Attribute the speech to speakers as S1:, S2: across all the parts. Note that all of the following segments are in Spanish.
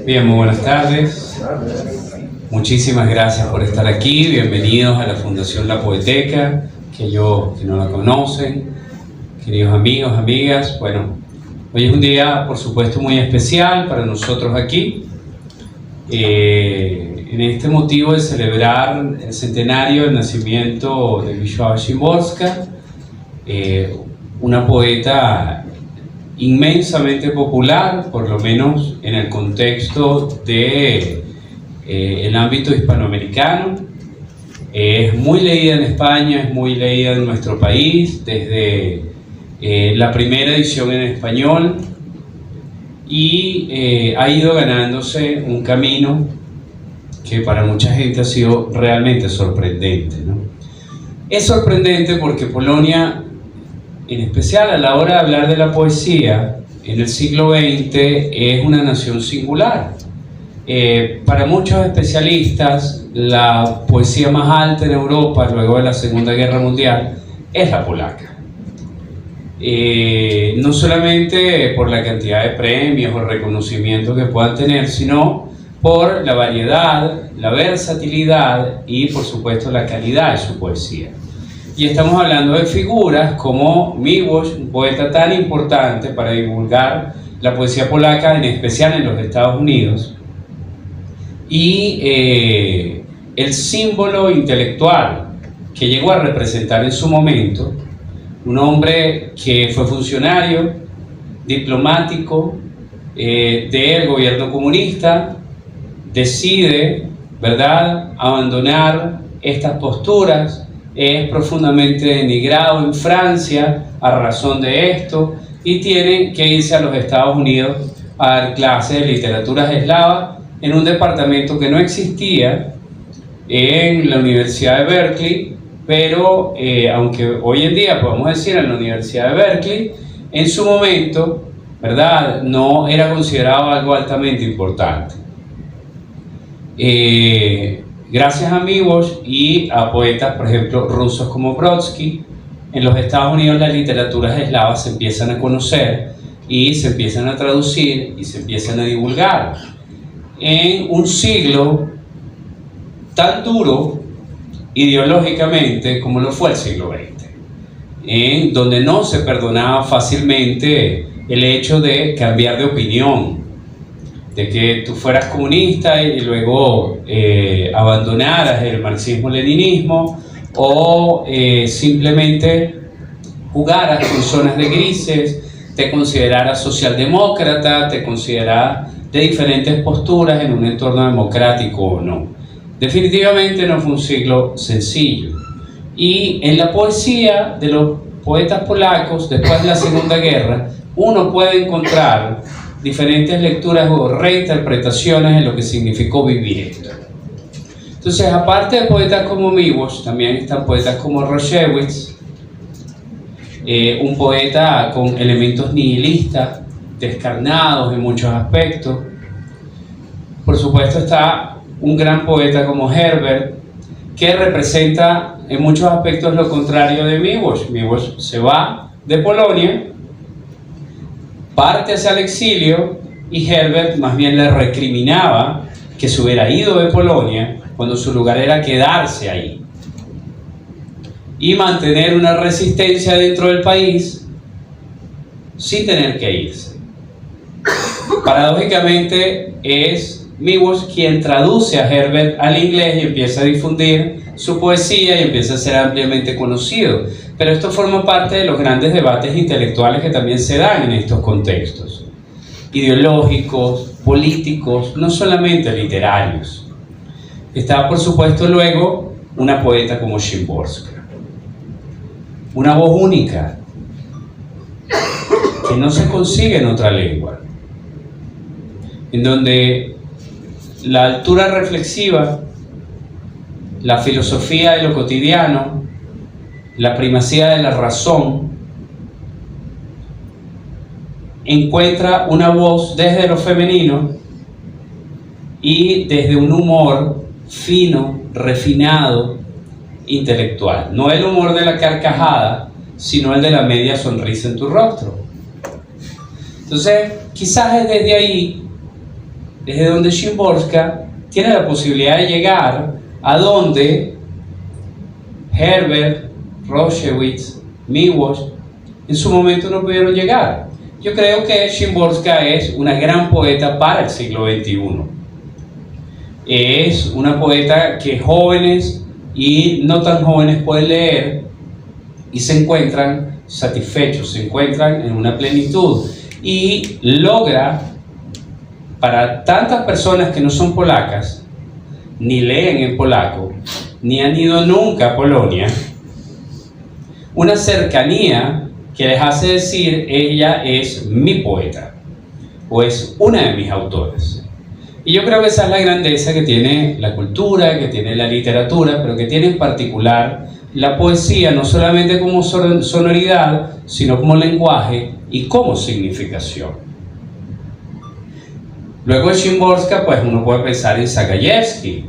S1: Bien, muy buenas tardes. Muchísimas gracias por estar aquí. Bienvenidos a la Fundación La Poeteca, que no la conocen, queridos amigos, amigas. Bueno, hoy es un día, por supuesto, muy especial para nosotros aquí. En este motivo de celebrar el centenario del nacimiento de Wisława Szymborska, una poeta inmensamente popular, por lo menos en el contexto de el ámbito hispanoamericano. Es muy leída en España, es muy leída en nuestro país, desde la primera edición en español, y ha ido ganándose un camino que para mucha gente ha sido realmente sorprendente, ¿no? Es sorprendente porque Polonia, en especial a la hora de hablar de la poesía, en el siglo XX es una nación singular. Para muchos especialistas, la poesía más alta en Europa, luego de la Segunda Guerra Mundial, es la polaca. No solamente por la cantidad de premios o reconocimientos que puedan tener, sino por la variedad, la versatilidad y, por supuesto, la calidad de su poesía. Y estamos hablando de figuras como Miłosz, un poeta tan importante para divulgar la poesía polaca, en especial en los Estados Unidos, y el símbolo intelectual que llegó a representar en su momento, un hombre que fue funcionario, diplomático del gobierno comunista, decide, ¿verdad?, abandonar estas posturas. Es profundamente denigrado en Francia a razón de esto y tiene que irse a los Estados Unidos a dar clases de literaturas eslavas en un departamento que no existía en la Universidad de Berkeley, pero aunque hoy en día podemos decir en la Universidad de Berkeley, en su momento, ¿verdad?, no era considerado algo altamente importante. Gracias a Miłosz y a poetas, por ejemplo, rusos como Brodsky, en los Estados Unidos las literaturas eslavas se empiezan a conocer y se empiezan a traducir y se empiezan a divulgar. En un siglo tan duro ideológicamente como lo fue el siglo XX, en donde no se perdonaba fácilmente el hecho de cambiar de opinión, de que tú fueras comunista y luego abandonaras el marxismo-leninismo o simplemente jugaras con zonas de grises, te consideraras socialdemócrata, te consideraras de diferentes posturas en un entorno democrático o no. Definitivamente no fue un siglo sencillo. Y en la poesía de los poetas polacos, después de la Segunda Guerra, uno puede encontrar diferentes lecturas o reinterpretaciones en lo que significó vivir esto. Entonces, aparte de poetas como Miłosz, también están poetas como Różewicz, un poeta con elementos nihilistas, descarnados en muchos aspectos. Por supuesto está un gran poeta como Herbert, que representa en muchos aspectos lo contrario de Miłosz. Miłosz se va de Polonia, parte hacia el exilio, y Herbert más bien le recriminaba que se hubiera ido de Polonia cuando su lugar era quedarse ahí y mantener una resistencia dentro del país sin tener que irse. Paradójicamente es Miłosz quien traduce a Herbert al inglés y empieza a difundir su poesía y empieza a ser ampliamente conocido. Pero esto forma parte de los grandes debates intelectuales que también se dan en estos contextos, ideológicos, políticos, no solamente literarios. Está, por supuesto, luego una poeta como Szymborska, una voz única que no se consigue en otra lengua, en donde la altura reflexiva, la filosofía de lo cotidiano, la primacía de la razón, encuentra una voz desde lo femenino y desde un humor fino, refinado, intelectual. No el humor de la carcajada, sino el de la media sonrisa en tu rostro. Entonces, quizás es desde ahí, desde donde Szymborska tiene la posibilidad de llegar a donde Herbert, Rauschewitz, Miłosz en su momento no pudieron llegar. Yo creo que Szymborska es una gran poeta para el siglo XXI. Es una poeta que jóvenes y no tan jóvenes pueden leer y se encuentran satisfechos, se encuentran en una plenitud y logra, para tantas personas que no son polacas, ni leen en polaco, ni han ido nunca a Polonia, una cercanía que les hace decir: ella es mi poeta, o es una de mis autores. Y yo creo que esa es la grandeza que tiene la cultura, que tiene la literatura, pero que tiene en particular la poesía, no solamente como sonoridad, sino como lenguaje y como significación. Luego de Szymborska, pues uno puede pensar en Zagajewski,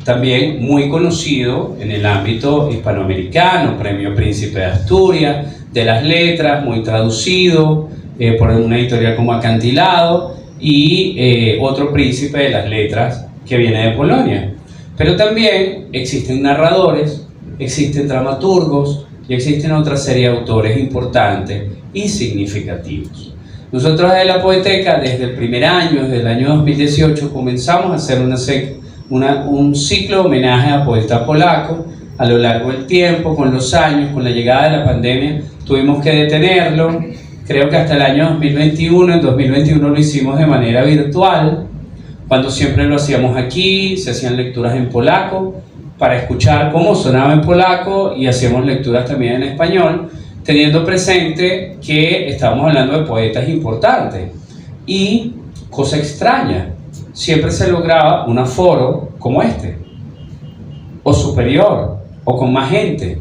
S1: también muy conocido en el ámbito hispanoamericano, Premio Príncipe de Asturias, de las letras, muy traducido por una editorial como Acantilado, y otro príncipe de las letras que viene de Polonia. Pero también existen narradores, existen dramaturgos y existen otra serie de autores importantes y significativos. Nosotros en la Poeteca, desde el primer año, desde el año 2018, comenzamos a hacer un ciclo de homenaje a poetas polacos. A lo largo del tiempo, con los años, con la llegada de la pandemia, tuvimos que detenerlo. Creo que hasta el año 2021, en 2021 lo hicimos de manera virtual, cuando siempre lo hacíamos aquí, se hacían lecturas en polaco, para escuchar cómo sonaba en polaco, y hacíamos lecturas también en español, teniendo presente que estábamos hablando de poetas importantes. Y, cosa extraña, siempre se lograba un aforo como este, o superior, o con más gente.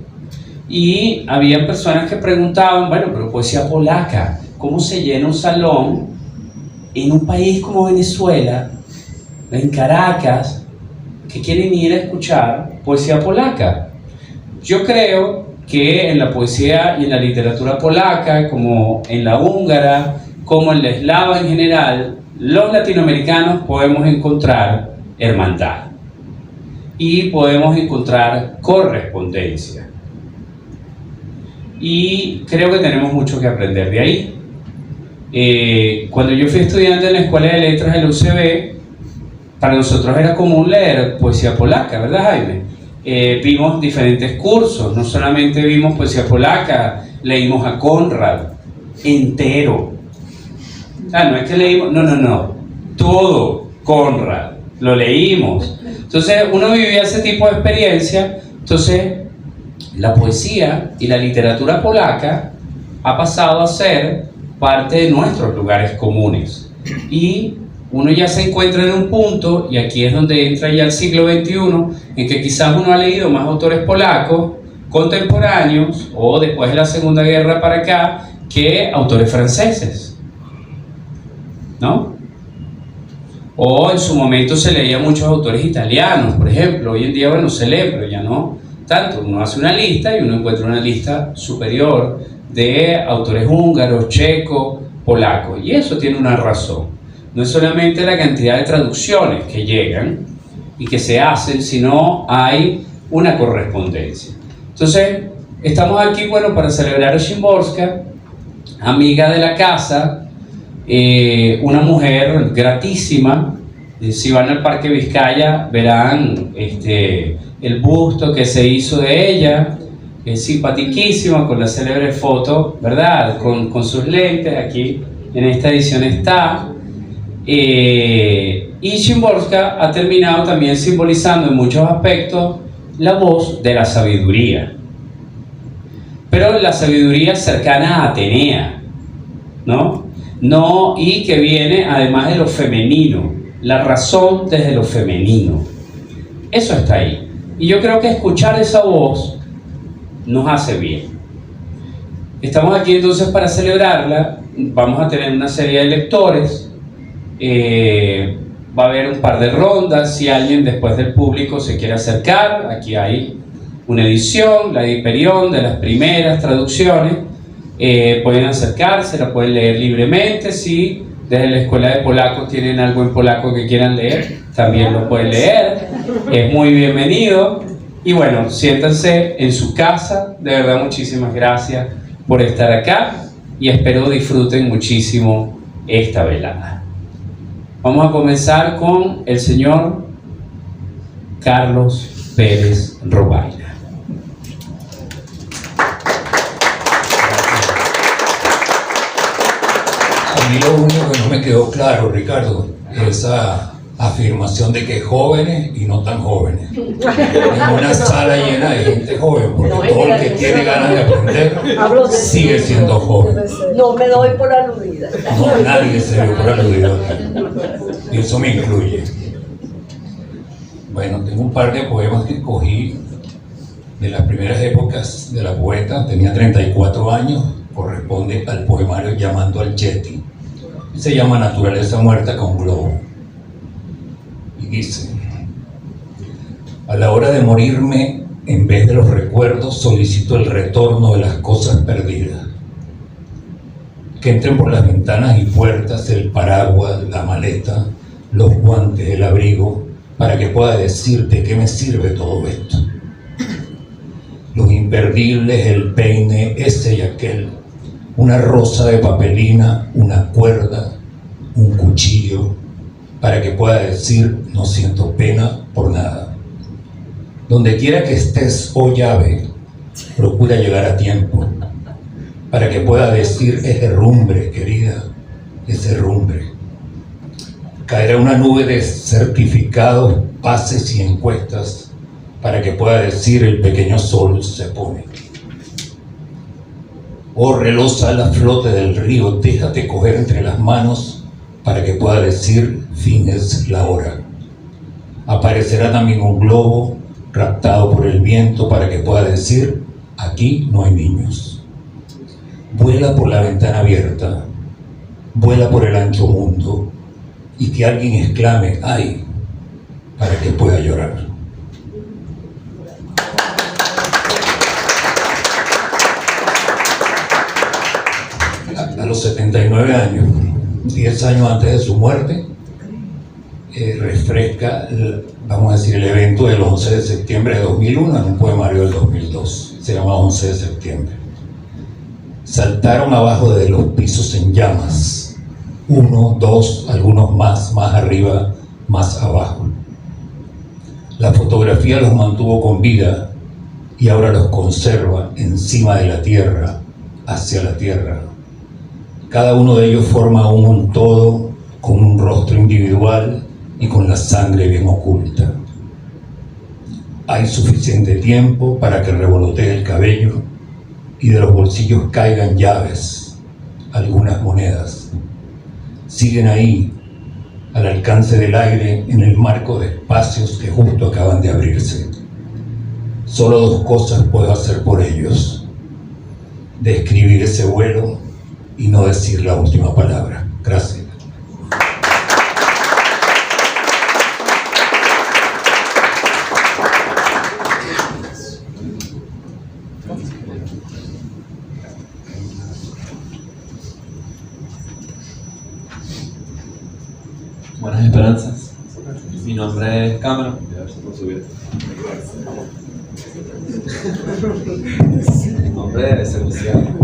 S1: Y había personas que preguntaban: bueno, pero poesía polaca, ¿cómo se llena un salón en un país como Venezuela, en Caracas, que quieren ir a escuchar poesía polaca? Yo creo que en la poesía y en la literatura polaca, como en la húngara, como en la eslava en general, los latinoamericanos podemos encontrar hermandad y podemos encontrar correspondencia. Y creo que tenemos mucho que aprender de ahí. Cuando yo fui estudiante en la Escuela de Letras de la UCB, para nosotros era común leer poesía polaca, ¿verdad, Jaime? Vimos diferentes cursos, no solamente vimos poesía polaca, leímos a Konrad entero. O sea, no es que leímos, no, todo Konrad, lo leímos. Entonces uno vivía ese tipo de experiencia. Entonces la poesía y la literatura polaca ha pasado a ser parte de nuestros lugares comunes, y uno ya se encuentra en un punto, y aquí es donde entra ya el siglo XXI, en que quizás uno ha leído más autores polacos contemporáneos o después de la Segunda Guerra para acá que autores franceses, ¿no? O en su momento se leía muchos autores italianos, por ejemplo. Hoy en día, bueno, se lee, pero ya no tanto. Uno hace una lista y uno encuentra una lista superior de autores húngaros, checos, polacos, y eso tiene una razón. No es solamente la cantidad de traducciones que llegan y que se hacen, sino hay una correspondencia. Entonces, estamos aquí, bueno, para celebrar a Szymborska, amiga de la casa, una mujer gratísima. Si van al Parque Vizcaya verán el busto que se hizo de ella. Es simpaticísima, con la célebre foto, ¿verdad? Con sus lentes, aquí en esta edición está. Y Szymborska ha terminado también simbolizando en muchos aspectos la voz de la sabiduría, pero la sabiduría cercana a Atenea, ¿no? Y que viene además de lo femenino, la razón desde lo femenino. Eso está ahí. Y yo creo que escuchar esa voz nos hace bien. Estamos aquí entonces para celebrarla. Vamos a tener una serie de lectores. Va a haber un par de rondas. Si alguien después del público se quiere acercar, aquí hay una edición, la de Hiperión, de las primeras traducciones. pueden acercarse, la pueden leer libremente. Si desde la escuela de polaco tienen algo en polaco que quieran leer, también lo pueden leer, es muy bienvenido. Y bueno, siéntanse en su casa. De verdad, muchísimas gracias por estar acá y espero disfruten muchísimo esta velada. Vamos a comenzar con el señor Carlos Pérez Robaina.
S2: A mí lo único que no me quedó claro, Ricardo, es esa afirmación de que jóvenes y no tan jóvenes. En una sala llena de gente joven, porque todo el que tiene ganas de aprender sigue siendo joven.
S3: No me doy por aludida.
S2: No, nadie se dio por aludido aquí. Y eso me incluye. Bueno, tengo un par de poemas que escogí de las primeras épocas de la poeta. Tenía 34 años, corresponde al poemario Llamando al Yeti. Se llama Naturaleza Muerta con Globo. Y dice: a la hora de morirme, en vez de los recuerdos, solicito el retorno de las cosas perdidas. Que entren por las ventanas y puertas el paraguas, la maleta, los guantes, el abrigo, para que pueda decirte qué me sirve todo esto. Los imperdibles, el peine, ese y aquel, una rosa de papelina, una cuerda, un cuchillo, para que pueda decir no siento pena por nada. Donde quiera que estés, oh llave, procura llegar a tiempo, para que pueda decir es herrumbre, querida, es herrumbre. Caerá una nube de certificados, pases y encuestas, para que pueda decir el pequeño sol se pone. Oh relosa la flote del río, déjate coger entre las manos, para que pueda decir fin es la hora. Aparecerá también un globo raptado por el viento, para que pueda decir aquí no hay niños. Vuela por la ventana abierta, vuela por el ancho mundo, y que alguien exclame ¡ay!, para que pueda llorar. A los 79 años, 10 años antes de su muerte, refresca, vamos a decir, el evento del 11 de septiembre de 2001 en un poemario del 2002. Se llama 11 de septiembre. Saltaron abajo de los pisos en llamas, 1, 2, algunos más arriba, más abajo. La fotografía los mantuvo con vida y ahora los conserva encima de la tierra, hacia la tierra. Cada uno de ellos forma un todo con un rostro individual y con la sangre bien oculta. Hay suficiente tiempo para que revolotee el cabello y de los bolsillos caigan llaves, algunas monedas. Siguen ahí, al alcance del aire, en el marco de espacios que justo acaban de abrirse. Solo dos cosas puedo hacer por ellos: describir ese vuelo y no decir la última palabra. Gracias.
S4: Buenas esperanzas. Mi nombre es Cameron. Voy a ver si puedo subir. Mi nombre es servicial.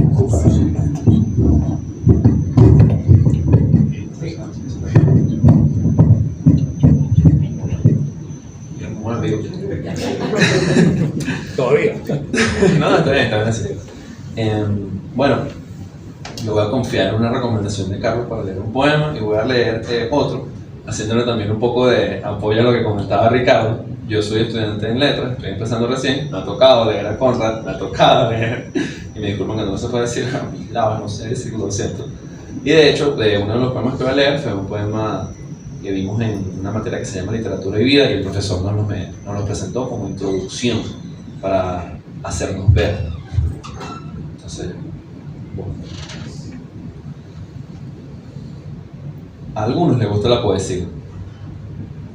S2: Todavía.
S4: No, está bien así. Bueno, yo voy a confiar en una recomendación de Carlos para leer un poema y voy a leer otro, haciéndole también un poco de apoyo a lo que comentaba Ricardo. Yo soy estudiante en letras, estoy empezando recién, me ha tocado leer a Conrad, me ha tocado leer, y me disculpan que no se puede decir a mis lados, no sé decirlo, lo siento. Y de hecho, uno de los poemas que voy a leer fue un poema que vimos en una materia que se llama Literatura y Vida, y el profesor nos lo presentó como introducción para hacernos ver. Entonces, bueno. A algunos les gusta la poesía,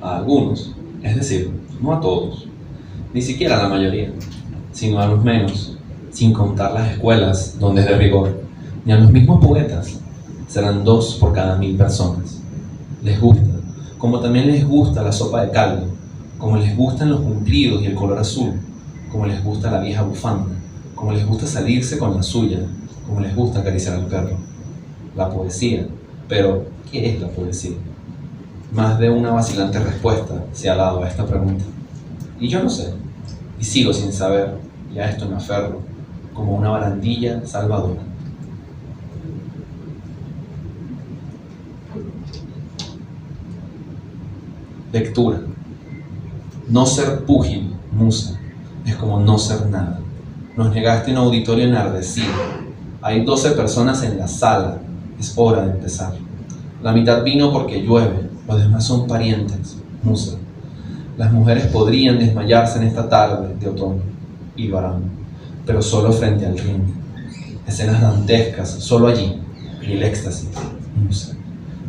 S4: a algunos, es decir, no a todos, ni siquiera a la mayoría, sino a los menos, sin contar las escuelas donde es de rigor. ni a los mismos poetas. Serán 2 por cada 1000 personas. Les gusta, como también les gusta la sopa de caldo, como les gustan los cumplidos y el color azul, como les gusta la vieja bufanda, como les gusta salirse con la suya, como les gusta acariciar al perro. La poesía. Pero, ¿qué es la poesía? Más de una vacilante respuesta se ha dado a esta pregunta. Y yo no sé, y sigo sin saber, y a esto me aferro, como una barandilla salvadora. Lectura. No ser púgil, musa, es como no ser nada. Nos negaste un auditorio enardecido. Hay 12 personas en la sala. Es hora de empezar. La mitad vino porque llueve, los demás son parientes, musa. Las mujeres podrían desmayarse en esta tarde de otoño, y lo harán, pero solo frente al ring. Escenas dantescas, solo allí, y el éxtasis, musa.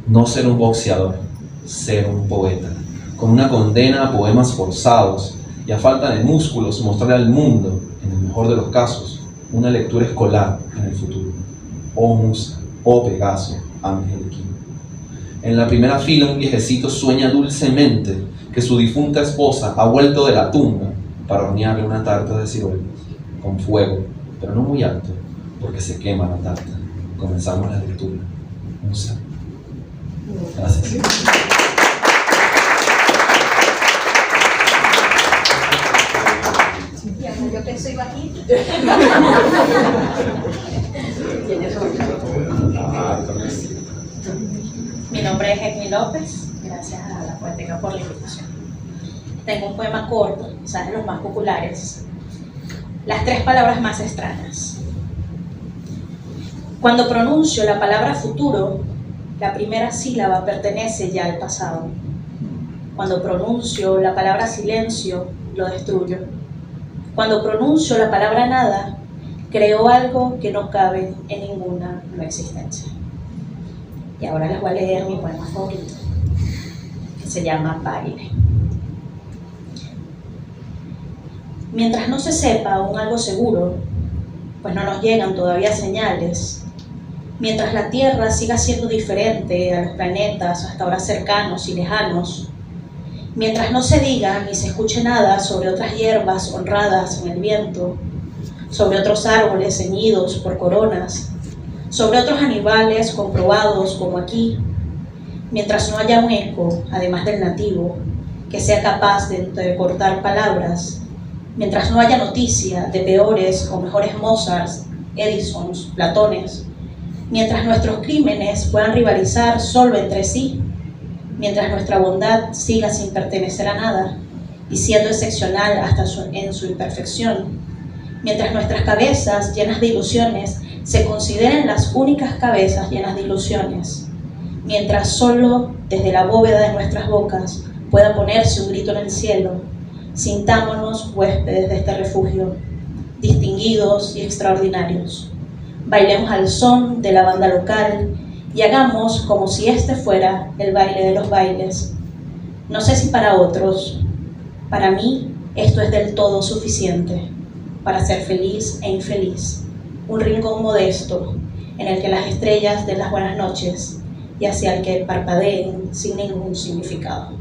S4: No ser un boxeador, ser un poeta, con una condena a poemas forzados y a falta de músculos mostrar al mundo, en el mejor de los casos, una lectura escolar en el futuro. Oh musa, oh Pegaso, ángel quino. En la primera fila un viejecito sueña dulcemente que su difunta esposa ha vuelto de la tumba para hornearle una tarta de ciruelas, con fuego, pero no muy alto, porque se quema la tarta. Comenzamos la lectura. Musa. Gracias.
S3: Yo que soy bajito.
S5: Mi nombre es Edmi López, gracias a la Poeteca por la invitación. Tengo un poema corto, quizás de los más populares. Las 3 palabras más extrañas. Cuando pronuncio la palabra futuro, la primera sílaba pertenece ya al pasado. Cuando pronuncio la palabra silencio, lo destruyo. Cuando pronuncio la palabra nada, creo algo que no cabe en ninguna no existencia. Y ahora les voy a leer mi poema favorito, que se llama Baile. Mientras no se sepa aún algo seguro, pues no nos llegan todavía señales, mientras la Tierra siga siendo diferente a los planetas hasta ahora cercanos y lejanos, mientras no se diga ni se escuche nada sobre otras hierbas honradas en el viento, sobre otros árboles ceñidos por coronas, sobre otros animales comprobados como aquí, mientras no haya un eco, además del nativo, que sea capaz de cortar palabras, mientras no haya noticia de peores o mejores Mozarts, Edisons, Platones, mientras nuestros crímenes puedan rivalizar solo entre sí, mientras nuestra bondad siga sin pertenecer a nada y siendo excepcional hasta en su imperfección, mientras nuestras cabezas llenas de ilusiones se consideren las únicas cabezas llenas de ilusiones, mientras solo desde la bóveda de nuestras bocas pueda ponerse un grito en el cielo, sintámonos huéspedes de este refugio, distinguidos y extraordinarios. Bailemos al son de la banda local y hagamos como si este fuera el baile de los bailes. No sé si para otros, para mí esto es del todo suficiente para ser feliz e infeliz. Un rincón modesto en el que las estrellas den las buenas noches y hacia el que parpadeen sin ningún significado.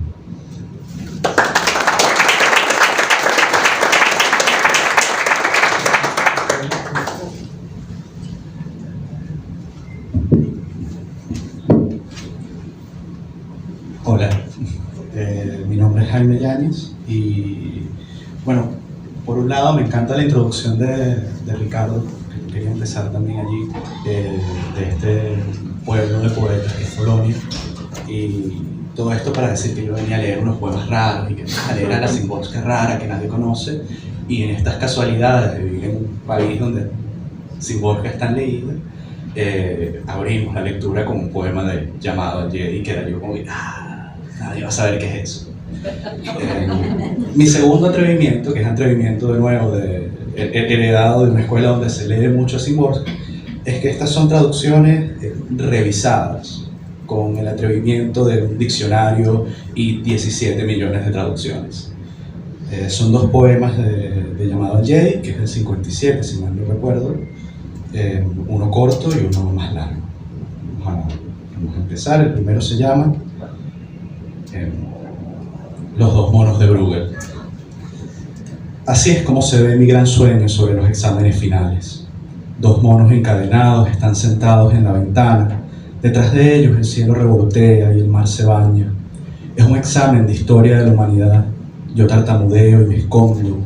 S6: Hola, mi nombre es Jaime Yáñez y bueno, por un lado me encanta la introducción de Ricardo, que quería empezar también allí, de este pueblo de poetas que es Polonia, y todo esto para decir que yo venía a leer unos poemas raros y que a leer a la Szymborska rara que nadie conoce, y en estas casualidades de vivir en un país donde Szymborska es tan leída, abrimos la lectura con un poema llamado al Jedi, que era yo como que, nadie va a saber qué es eso. Mi segundo atrevimiento, que es atrevimiento de nuevo, heredado de una escuela donde se lee mucho a Szymborska, es que estas son traducciones revisadas, con el atrevimiento de un diccionario y 17 millones de traducciones. Son 2 poemas de Llamado al Jedi, que es del 57, si mal no recuerdo, uno corto y uno más largo. Vamos a empezar. El primero se llama Los dos monos de Bruegel. Así es como se ve mi gran sueño sobre los exámenes finales. Dos monos encadenados están sentados en la ventana. Detrás de ellos el cielo revolotea y el mar se baña. Es un examen de historia de la humanidad. Yo tartamudeo y me escondo.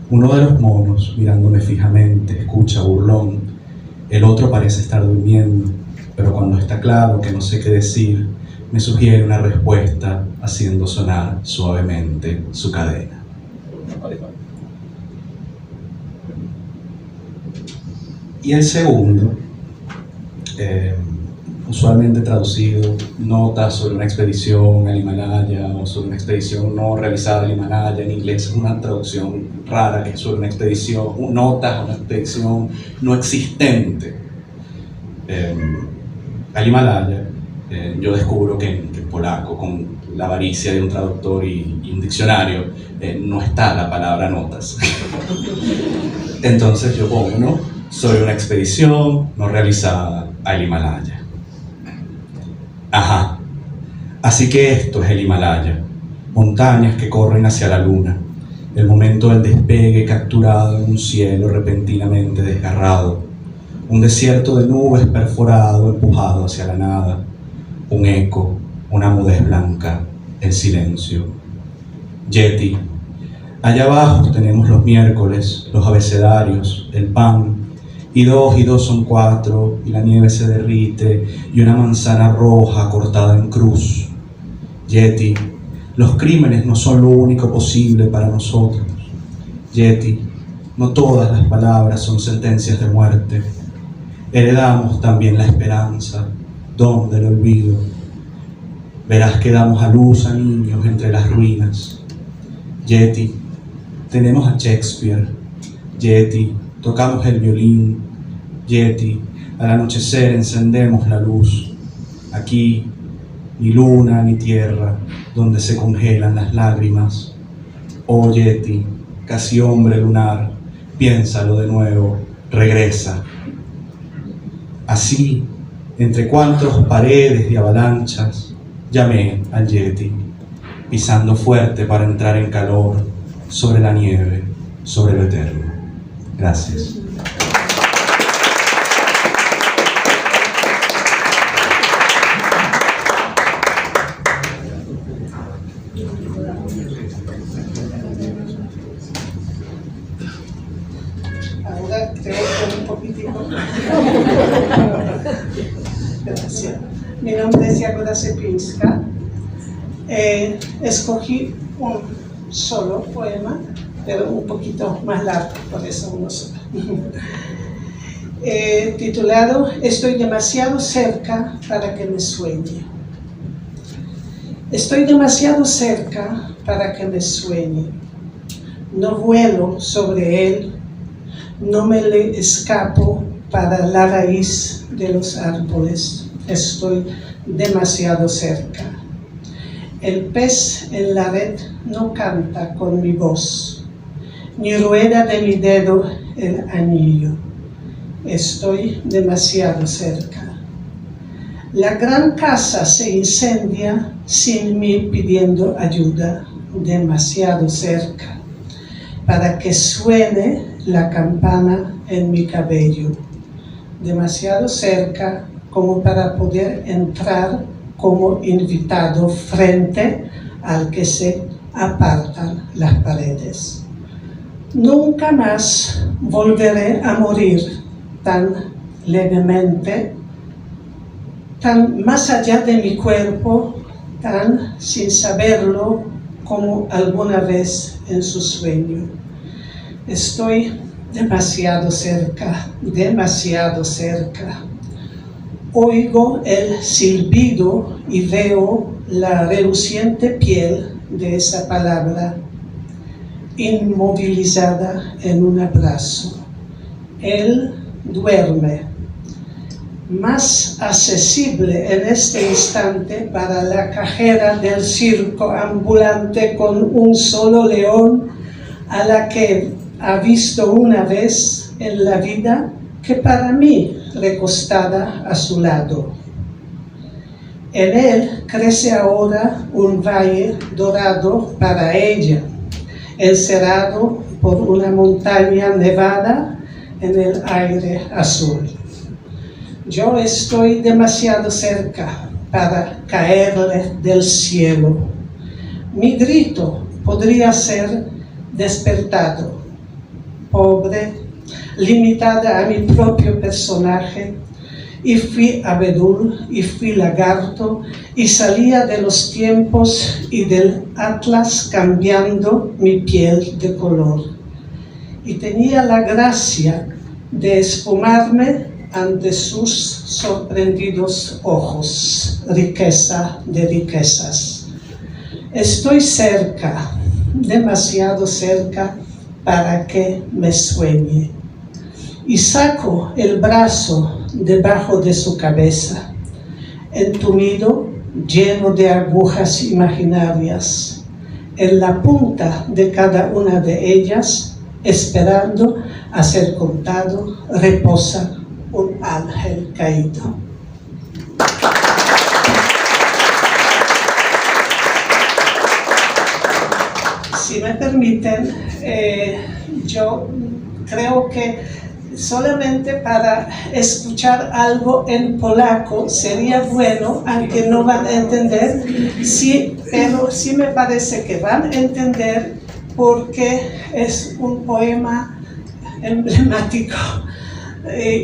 S6: Uno de los monos, mirándome fijamente, escucha burlón. El otro parece estar durmiendo, pero cuando está claro que no sé qué decir, me sugiere una respuesta haciendo sonar suavemente su cadena. Y el segundo, usualmente traducido, notas sobre una expedición al Himalaya o sobre una expedición no realizada al Himalaya. En inglés es una traducción rara, que es sobre una expedición, notas a una expedición no existente al Himalaya. Yo descubro que en polaco, con la avaricia de un traductor y un diccionario, no está la palabra notas. Entonces yo pongo, ¿no?, sobre una expedición no realizada al Himalaya. Ajá, así que esto es el Himalaya, montañas que corren hacia la luna, el momento del despegue capturado en un cielo repentinamente desgarrado, un desierto de nubes perforado, empujado hacia la nada, un eco, una mudez blanca, el silencio. Yeti, allá abajo tenemos los miércoles, los abecedarios, el pan, y dos son 4, y la nieve se derrite, y una manzana roja cortada en cruz. Yeti, los crímenes no son lo único posible para nosotros. Yeti, no todas las palabras son sentencias de muerte. Heredamos también la esperanza, don del olvido. Verás que damos a luz a niños entre las ruinas. Yeti, tenemos a Shakespeare. Yeti, tocamos el violín. Yeti, al anochecer encendemos la luz. Aquí, ni luna ni tierra, donde se congelan las lágrimas. Oh Yeti, casi hombre lunar, piénsalo de nuevo, regresa. Así, entre cuantos paredes y avalanchas, llamé al Yeti, pisando fuerte para entrar en calor, sobre la nieve, sobre lo eterno. Gracias.
S7: Ahora te voy un poquitico. Gracias. Mi nombre es Jagoda Sepinska. Escogí un solo poema, pero un poquito más largo, por eso uno solo. Titulado Estoy demasiado cerca para que me sueñe. Estoy demasiado cerca para que me sueñe. No vuelo sobre él, no me le escapo para la raíz de los árboles. Estoy demasiado cerca. El pez en la red no canta con mi voz, ni rueda de mi dedo el anillo. Estoy demasiado cerca. La gran casa se incendia sin mí pidiendo ayuda, demasiado cerca, para que suene la campana en mi cabello, demasiado cerca como para poder entrar como invitado frente al que se apartan las paredes. Nunca más volveré a morir tan levemente, tan más allá de mi cuerpo, tan sin saberlo como alguna vez en su sueño. Estoy demasiado cerca, demasiado cerca. Oigo el silbido y veo la reluciente piel de esa palabra inmovilizada en un abrazo. Él duerme, más accesible en este instante para la cajera del circo ambulante con un solo león a la que ha visto una vez en la vida, que para mí recostada a su lado. En él crece ahora un valle dorado para ella, encerrado por una montaña nevada en el aire azul. Yo estoy demasiado cerca para caerle del cielo. Mi grito podría ser despertado, pobre, limitada a mi propio personaje, y fui abedul, y fui lagarto, y salía de los tiempos y del atlas cambiando mi piel de color. Y tenía la gracia de esfumarme ante sus sorprendidos ojos, riqueza de riquezas. Estoy cerca, demasiado cerca para que me sueñe. Y saco el brazo debajo de su cabeza, entumido, lleno de agujas imaginarias. En la punta de cada una de ellas, esperando a ser contado, reposa un ángel caído. Si me permiten, yo creo que solamente para escuchar algo en polaco sería bueno, aunque no van a entender, sí, pero sí me parece que van a entender porque es un poema emblemático.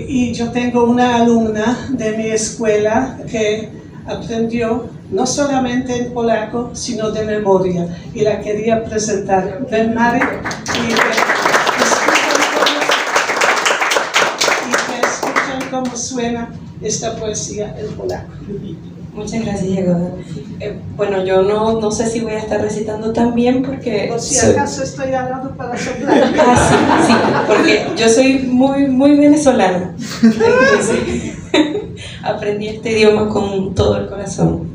S7: Y yo tengo una alumna de mi escuela que aprendió no solamente en polaco, sino de memoria, y la quería presentar. Ven, Mari, y que escuchen cómo suena esta poesía en polaco.
S8: Muchas gracias, Jagoda. Bueno, yo no sé si voy a estar recitando tan bien porque...
S7: Por si acaso estoy hablando para soplar.
S8: Ah, sí, porque yo soy muy venezolana. Entonces, aprendí este idioma con todo el corazón.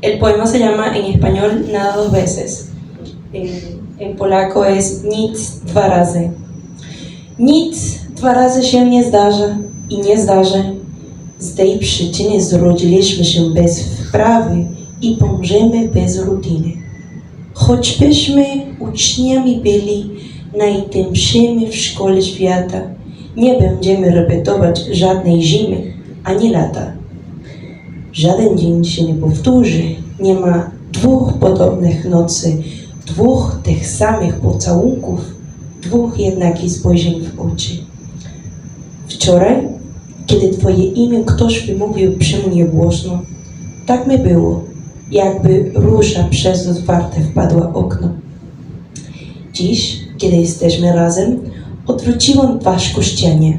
S8: El poema se llama en español Nada dos veces. En polaco es Nic dwa razy. Nic dwa razy się nie zdarza i nie zdarzy. Z tej przyczyny zrodziliśmy się bez wprawy i pomrzemy bez rutyny. Choćbyśmy uczniami byli najtępszymi w szkole świata, nie będziemy repetować żadnej zimy ani lata. Żaden dzień się nie powtórzy, nie ma dwóch podobnych nocy, dwóch tych samych pocałunków, dwóch jednakich spojrzeń w oczy. Wczoraj, kiedy Twoje imię ktoś wymówił przy mnie głośno, tak mi było, jakby róża przez otwarte wpadła okno. Dziś, kiedy jesteśmy razem, odwróciłam twarz ku ścianie.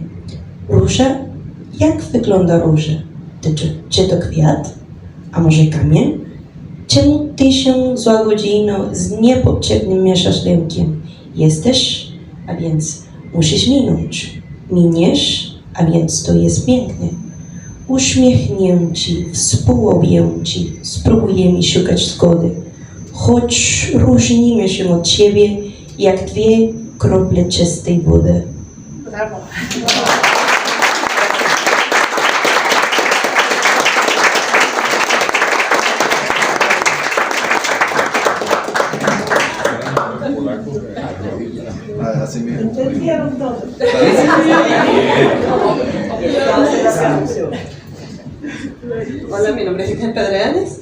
S8: Róża? Jak wygląda róża? Czy to kwiat? A może kamień? Czemu Ty się złagodzino z niepotrzebnym mieszasz lękiem? Jesteś, a więc musisz minąć. Miniesz, a więc to jest piękne. Uśmiechnięci, współobjęci, spróbujemy szukać zgody. Choć różnimy się od siebie, jak dwie krople czystej wody.
S7: Brawo.
S4: Así mismo.
S7: ¿Entendieron todo?
S9: Hola, mi nombre es Isabel Pedreanes.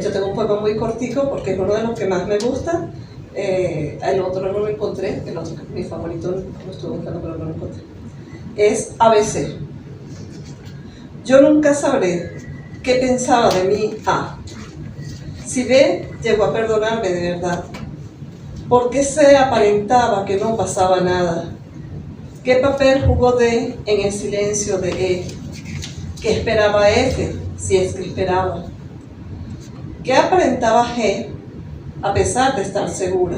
S9: Yo tengo un poema muy cortico porque es uno de los que más me gusta. El otro no lo encontré, el otro que es mi favorito lo estuve buscando pero no lo encontré. Es ABC. Yo nunca sabré qué pensaba de mí A. Si B llegó a perdonarme de verdad, ¿por qué C aparentaba que no pasaba nada? ¿Qué papel jugó D en el silencio de E? ¿Qué esperaba F, si es que esperaba? ¿Qué aparentaba G, a pesar de estar segura?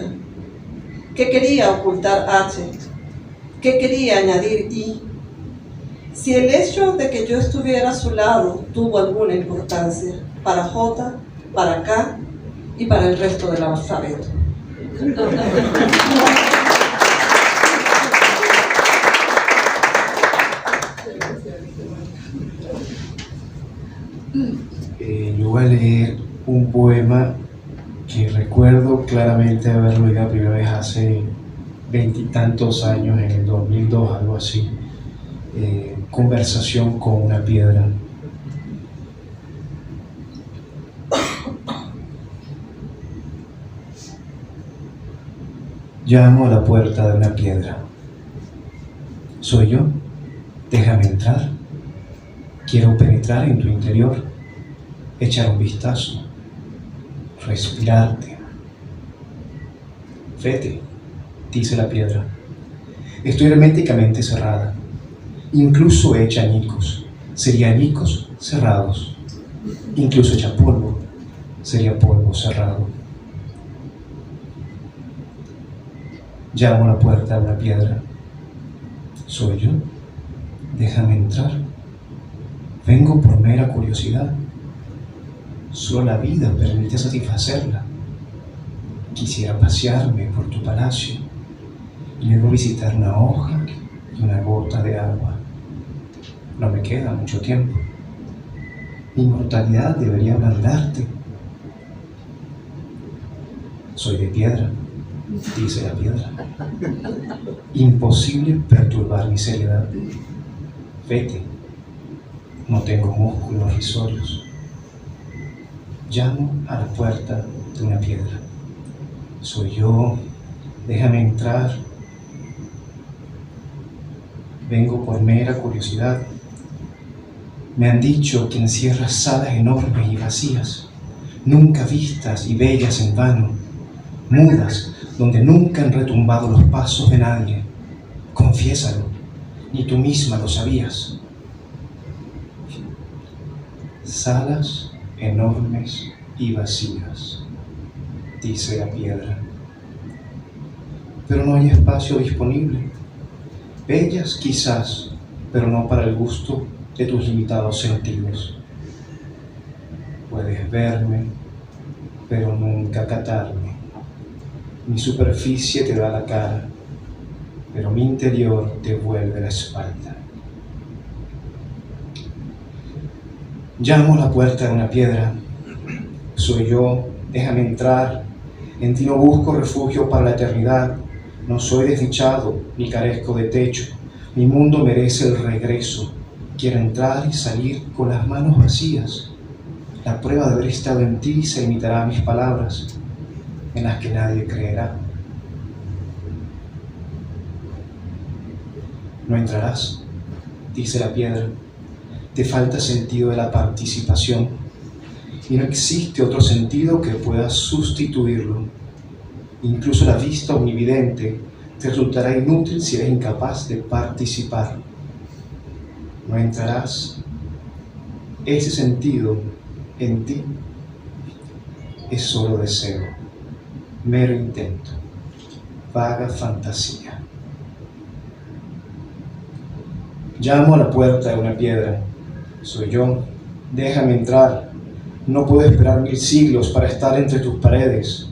S9: ¿Qué quería ocultar H? ¿Qué quería añadir I? Si el hecho de que yo estuviera a su lado tuvo alguna importancia para J, para K y para el resto del alfabeto.
S6: Yo voy a leer un poema que recuerdo claramente haberlo leído la primera vez hace 20 y tantos años, en el 2002, algo así. Conversación con una piedra. Llamo a la puerta de una piedra. ¿Soy yo? Déjame entrar. Quiero penetrar en tu interior, echar un vistazo, respirarte. Vete, dice la piedra. Estoy herméticamente cerrada, incluso hecha añicos. Sería añicos cerrados. Incluso hecha polvo, sería polvo cerrado. Llamo a la puerta de una piedra. ¿Soy yo? Déjame entrar. Vengo por mera curiosidad. Solo la vida permite satisfacerla. Quisiera pasearme por tu palacio y luego visitar una hoja y una gota de agua. No me queda mucho tiempo. Mi inmortalidad debería mandarte. Soy de piedra, dice la piedra. Imposible perturbar mi seriedad. Vete, no tengo músculos risorios. Llamo a la puerta de una piedra. Soy yo, déjame entrar. Vengo por mera curiosidad. Me han dicho que encierras salas enormes y vacías, nunca vistas y bellas en vano, mudas, donde nunca han retumbado los pasos de nadie. Confiésalo, ni tú misma lo sabías. Salas enormes y vacías, dice la piedra. Pero no hay espacio disponible. Bellas quizás, pero no para el gusto de tus limitados sentidos. Puedes verme, pero nunca catarme. Mi superficie te da la cara, pero mi interior te vuelve la espalda. Llamo a la puerta de una piedra. Soy yo, déjame entrar. En ti no busco refugio para la eternidad. No soy desdichado, ni carezco de techo. Mi mundo merece el regreso. Quiero entrar y salir con las manos vacías. La prueba de haber estado en ti se limitará a mis palabras, en las que nadie creerá. No entrarás, dice la piedra. Te falta sentido de la participación y no existe otro sentido que pueda sustituirlo. Incluso la vista omnividente te resultará inútil si eres incapaz de participar. No entrarás. Ese sentido en ti es solo deseo, mero intento, vaga fantasía. Llamo a la puerta de una piedra. Soy yo, déjame entrar. No puedo esperar 1000 siglos para estar entre tus paredes.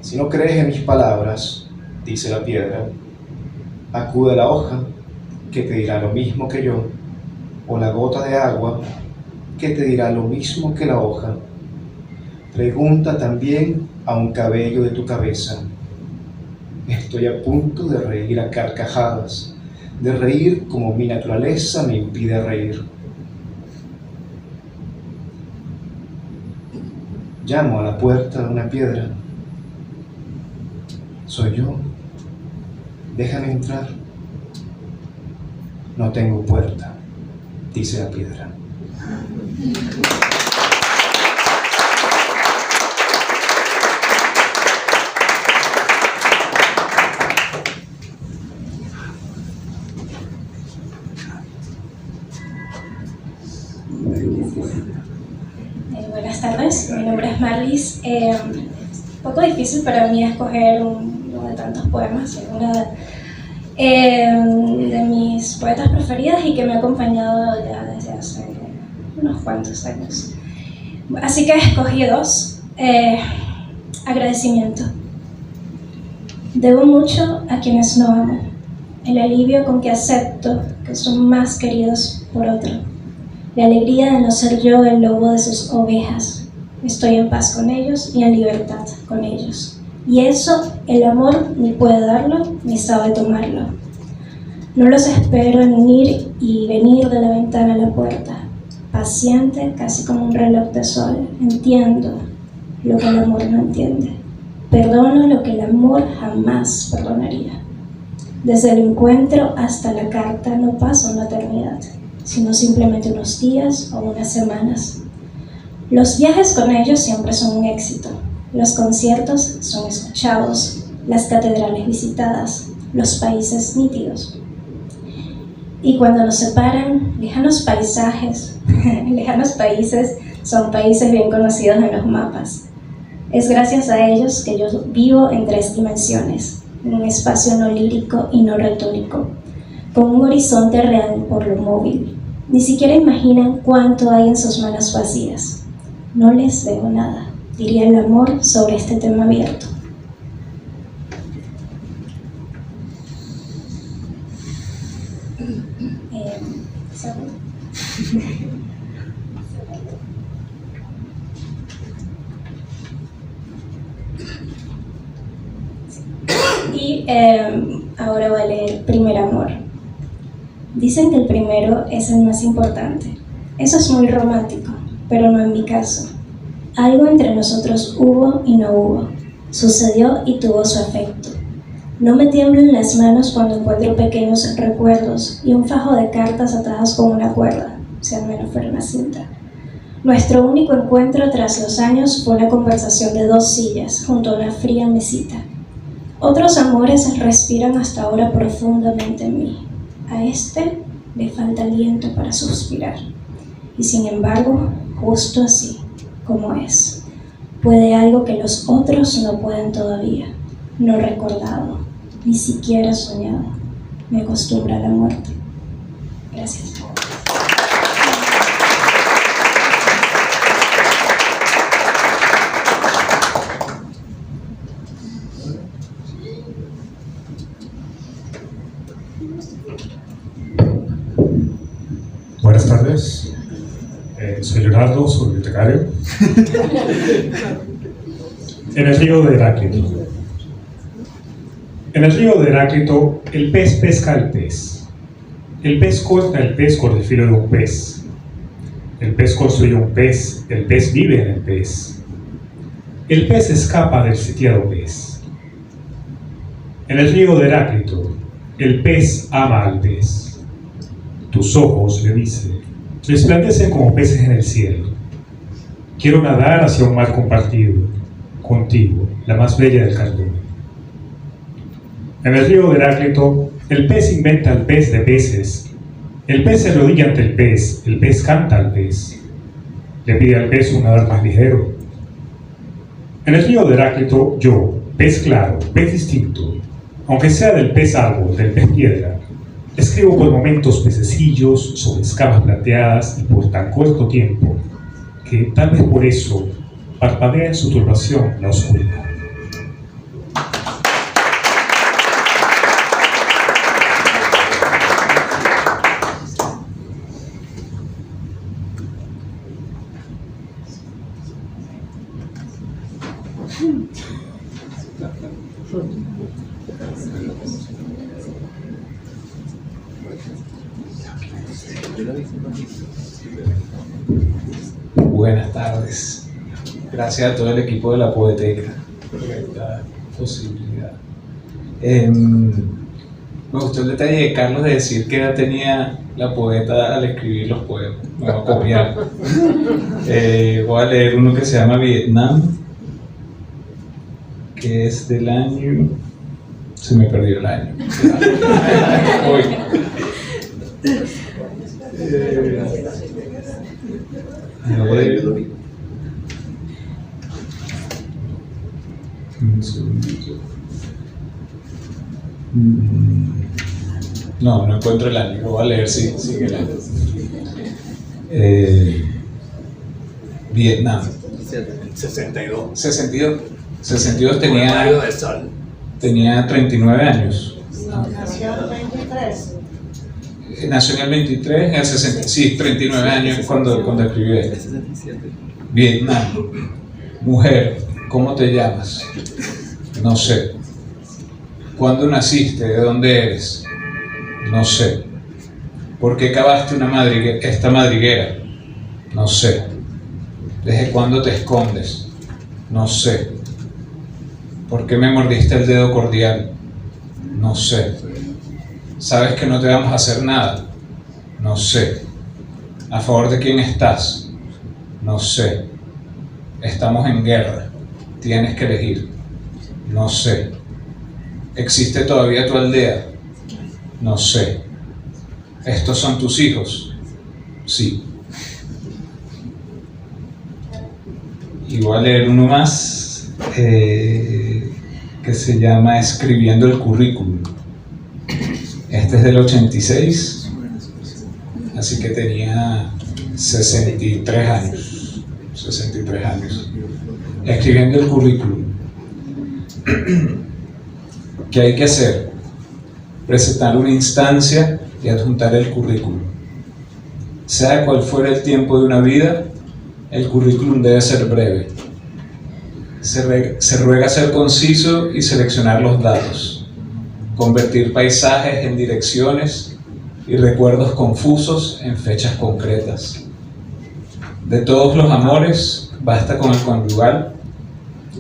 S6: Si no crees en mis palabras, dice la piedra, acude a la hoja, que te dirá lo mismo que yo, o la gota de agua, que te dirá lo mismo que la hoja. Pregunta también a un cabello de tu cabeza. Estoy a punto de reír a carcajadas, de reír como mi naturaleza me impide reír. Llamo a la puerta de una piedra. Soy yo, déjame entrar. No tengo puerta, dice la piedra.
S5: Buenas tardes, mi nombre es Marlis. Un poco difícil para mí escoger uno de tantos poemas, es una de mis poetas preferidas y que me ha acompañado ya desde hace unos cuantos años. Así que escogí dos. Agradecimiento. Debo mucho a quienes no amo.
S10: el alivio con que acepto que son más queridos por otro, la alegría de no ser yo el lobo de sus ovejas. Estoy en paz con ellos y en libertad con ellos. Y eso el amor ni puede darlo ni sabe tomarlo. No los espero en ir y venir de la ventana a la puerta. Paciente, casi como un reloj de sol, entiendo lo que el amor no entiende. Perdono lo que el amor jamás perdonaría. Desde el encuentro hasta la carta no pasa una eternidad, sino simplemente unos días o unas semanas. Los viajes con ellos siempre son un éxito. Los conciertos son escuchados, las catedrales visitadas, los países nítidos. Y cuando nos separan, lejanos paisajes, lejanos países son países bien conocidos en los mapas. Es gracias a ellos que yo vivo en 3 dimensiones, en un espacio no lírico y no retórico, con un horizonte real por lo móvil. Ni siquiera imaginan cuánto hay en sus manos vacías. No les debo nada, diría el amor sobre este tema abierto. Y ahora voy a leer Primer Amor. Dicen que el primero es el más importante. Eso es muy romántico, pero no en mi caso. Algo entre nosotros hubo y no hubo. Sucedió y tuvo su efecto. No me tiemblan las manos cuando encuentro pequeños recuerdos y un fajo de cartas atadas con una cuerda, si al menos fuera una cinta. Nuestro único encuentro tras los años fue una conversación de 2 sillas junto a una fría mesita. Otros amores respiran hasta ahora profundamente en mí. A este le falta aliento para suspirar. Y sin embargo, justo así, como es, puede algo que los otros no pueden todavía, no recordado, ni siquiera soñado. Me acostumbra a la muerte. Gracias.
S11: Buenas tardes, soy Leonardo, soy bibliotecario. En el río de Heráclito. En el río de Heráclito, el pez pesca al pez. El pez corta el pez con el filo de un pez. El pez construye un pez, el pez vive en el pez. El pez escapa del sitiado pez. En el río de Heráclito, el pez ama al pez. Tus ojos, le dice, resplandecen como peces en el cielo. Quiero nadar hacia un mar compartido, contigo, la más bella del cardumen. En el río de Heráclito, el pez inventa al pez de peces. El pez se arrodilla ante el pez canta al pez. Le pide al pez un nadar más ligero. En el río de Heráclito, yo, pez claro, pez distinto, aunque sea del pez árbol, del pez piedra, escribo por momentos pececillos sobre escamas plateadas y por tan corto tiempo que tal vez por eso parpadea en su turbación la oscuridad.
S1: Buenas tardes. Gracias a todo el equipo de la Poeteca por esta posibilidad. Me gustó el detalle de Carlos de decir que edad tenía la poeta al escribir los poemas. Me voy a copiar. Voy a leer uno que se llama Vietnam, que es del año... Se me perdió el año. Hoy. Un segundito. No encuentro el año. Lo voy a leer sin el año. Vietnam.
S2: 62.
S1: 62 tenía 39 años.
S12: nació en el 23, en el 60, sí, 39 años cuando escribió esto. Vietnam. Mujer, ¿cómo te llamas? No sé. ¿Cuándo naciste? ¿De dónde eres? No sé. ¿Por qué cavaste esta madriguera? No sé. ¿Desde cuándo te escondes? No sé. ¿Por qué me mordiste el dedo cordial? No sé. ¿Sabes que no te vamos a hacer nada? No sé. ¿A favor de quién estás? No sé. Estamos en guerra. Tienes que elegir. No sé. ¿Existe todavía tu aldea? No sé. ¿Estos son tus hijos? Sí. Y voy a leer uno más que se llama Escribiendo el currículum. Este es del 86, así que tenía 63 años. 63 años. Escribiendo el currículum. ¿Qué hay que hacer? Presentar una instancia y adjuntar el currículum. Sea cual fuera el tiempo de una vida, el currículum debe ser breve. Se ruega ser conciso y seleccionar los datos. Convertir paisajes en direcciones y recuerdos confusos en fechas concretas. De todos los amores, basta con el conyugal.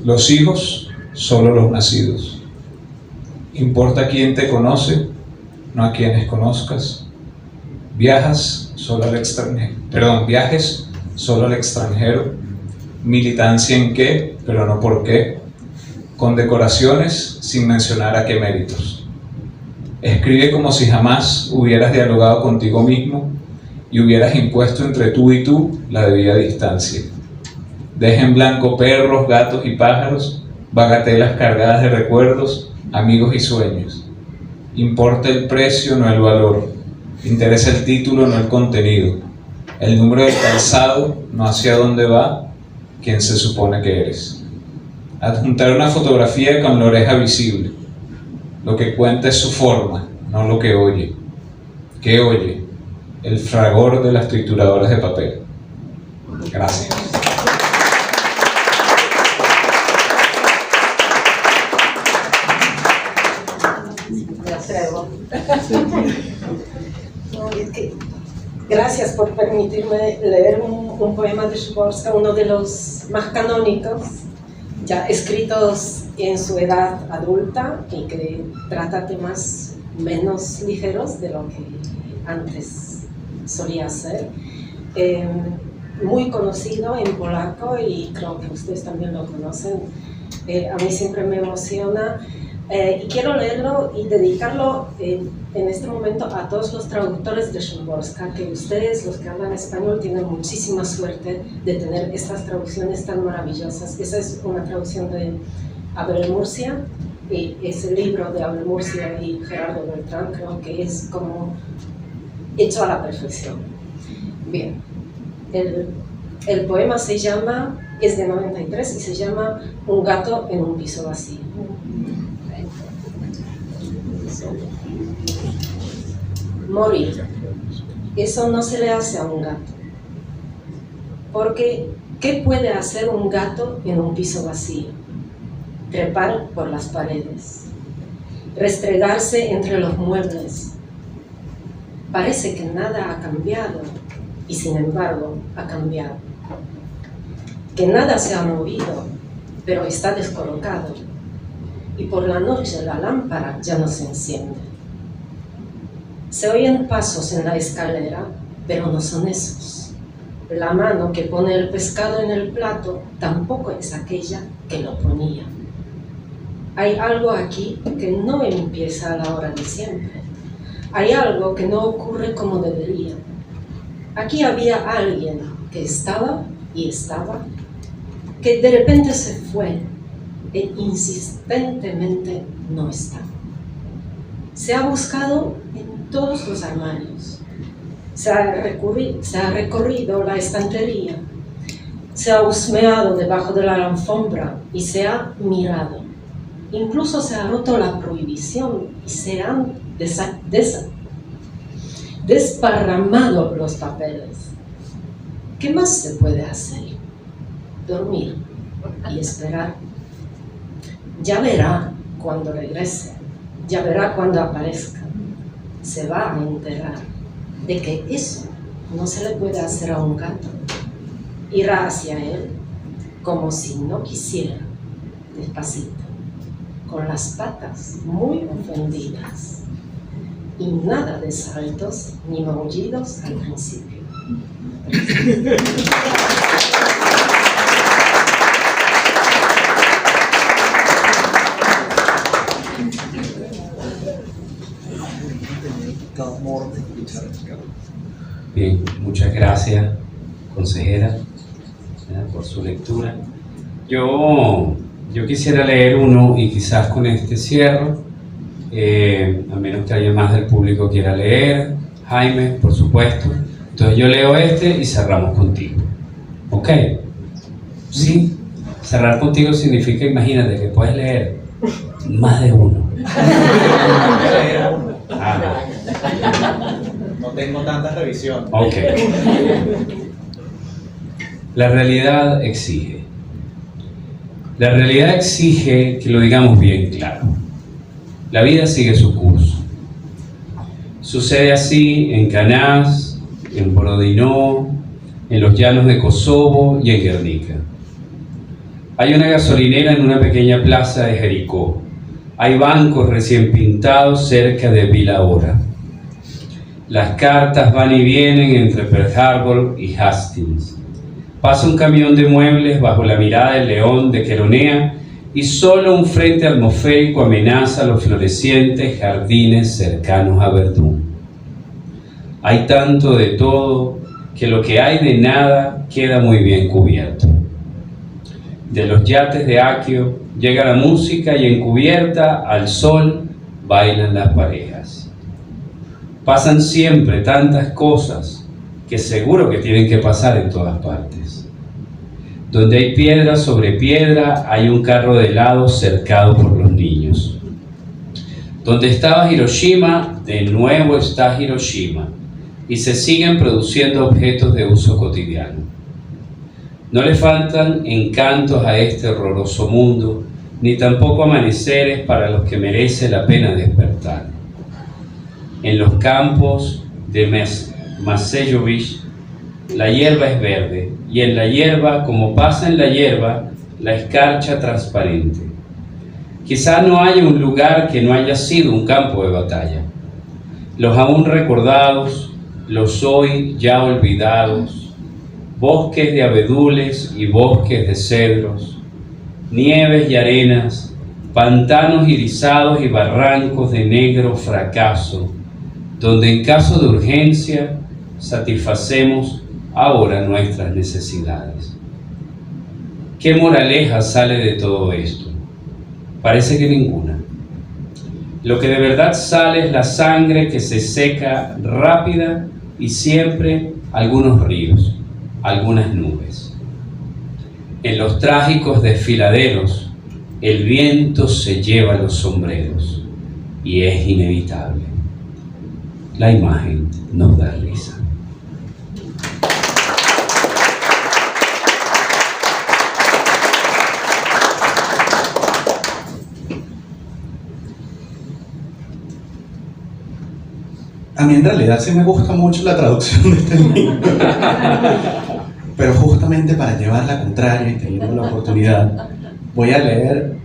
S12: Los hijos, solo los nacidos. Importa quién te conoce, no a quienes conozcas. Viajes solo al extranjero. Militancia en qué, pero no por qué. Condecoraciones sin mencionar a qué méritos. Escribe como si jamás hubieras dialogado contigo mismo y hubieras impuesto entre tú y tú la debida distancia. Deja en blanco perros, gatos y pájaros, bagatelas cargadas de recuerdos, amigos y sueños. Importa el precio, no el valor. Interesa el título, no el contenido. El número del calzado, no hacia dónde va, quien se supone que eres. Adjuntar una fotografía con la oreja visible. Lo que cuenta es su forma, no lo que oye. ¿Qué oye? El fragor de las trituradoras de papel. Gracias.
S13: Me atrevo. No, es que, gracias por permitirme leer un poema de Szymborska, uno de los más canónicos, ya escritos en su edad adulta y que trata temas menos ligeros de lo que antes solía ser. Muy conocido en polaco y creo que ustedes también lo conocen. A mí siempre me emociona y quiero leerlo y dedicarlo en este momento a todos los traductores de Szymborska, que ustedes, los que hablan español, tienen muchísima suerte de tener estas traducciones tan maravillosas. Esa es una traducción de Abel Murcia, y ese libro de Abel Murcia y Gerardo Beltrán creo que es como hecho a la perfección. Bien, el poema se llama, es de 93 y se llama Un gato en un piso vacío. Morir. Eso no se le hace a un gato. Porque, ¿qué puede hacer un gato en un piso vacío? Trepar por las paredes, restregarse entre los muebles. Parece que nada ha cambiado, y sin embargo ha cambiado. Que nada se ha movido, pero está descolocado, y por la noche la lámpara ya no se enciende. Se oyen pasos en la escalera, pero no son esos. La mano que pone el pescado en el plato tampoco es aquella que lo ponía. Hay algo aquí que no empieza a la hora de siempre. Hay algo que no ocurre como debería. Aquí había alguien que estaba y estaba, que de repente se fue e insistentemente no está. Se ha buscado en todos los armarios, se ha recorrido la estantería, se ha husmeado debajo de la alfombra y se ha mirado. Incluso se ha roto la prohibición y se han desparramado los papeles. ¿Qué más se puede hacer? Dormir y esperar. Ya verá cuando regrese, ya verá cuando aparezca. Se va a enterar de que eso no se le puede hacer a un gato. Irá hacia él como si no quisiera, despacito, con las patas muy ofendidas. Y nada de saltos ni maullidos al principio.
S1: Bien, muchas gracias, consejera, por su lectura. Yo quisiera leer uno y quizás con este cierro, a menos que haya más del público que quiera leer. Jaime, por supuesto. Entonces yo leo este y cerramos contigo. ¿Ok? ¿Sí? Cerrar contigo significa, imagínate, que puedes leer más de uno.
S6: No tengo tanta revisión.
S1: Ok. La realidad exige. La realidad exige que lo digamos bien claro. La vida sigue su curso. Sucede así en Canás, en Borodino, en los llanos de Kosovo y en Guernica. Hay una gasolinera en una pequeña plaza de Jericó. Hay bancos recién pintados cerca de Vila Hora. Las cartas van y vienen entre Pearl Harbor y Hastings. Pasa un camión de muebles bajo la mirada del león de Queronea y solo un frente atmosférico amenaza los florecientes jardines cercanos a Verdún. Hay tanto de todo que lo que hay de nada queda muy bien cubierto. De los yates de Aquio llega la música y encubierta al sol bailan las parejas. Pasan siempre tantas cosas que seguro que tienen que pasar en todas partes. Donde hay piedra sobre piedra hay un carro de helado cercado por los niños. Donde estaba Hiroshima, de nuevo está Hiroshima, y se siguen produciendo objetos de uso cotidiano. No le faltan encantos a este horroroso mundo, ni tampoco amaneceres para los que merece la pena despertar. En los campos de Masejovich, la hierba es verde, y en la hierba, como pasa en la hierba, la escarcha transparente. Quizá no haya un lugar que no haya sido un campo de batalla. Los aún recordados, los hoy ya olvidados, bosques de abedules y bosques de cedros, nieves y arenas, pantanos irisados y barrancos de negro fracaso, donde en caso de urgencia satisfacemos ahora nuestras necesidades. ¿Qué moraleja sale de todo esto? Parece que ninguna. Lo que de verdad sale es la sangre que se seca rápida y siempre algunos ríos, algunas nubes. En los trágicos desfiladeros, el viento se lleva los sombreros y es inevitable. La imagen nos da risa.
S6: A mí en realidad sí me gusta mucho la traducción de este libro, pero justamente para llevar la contraria y teniendo la oportunidad, voy a leer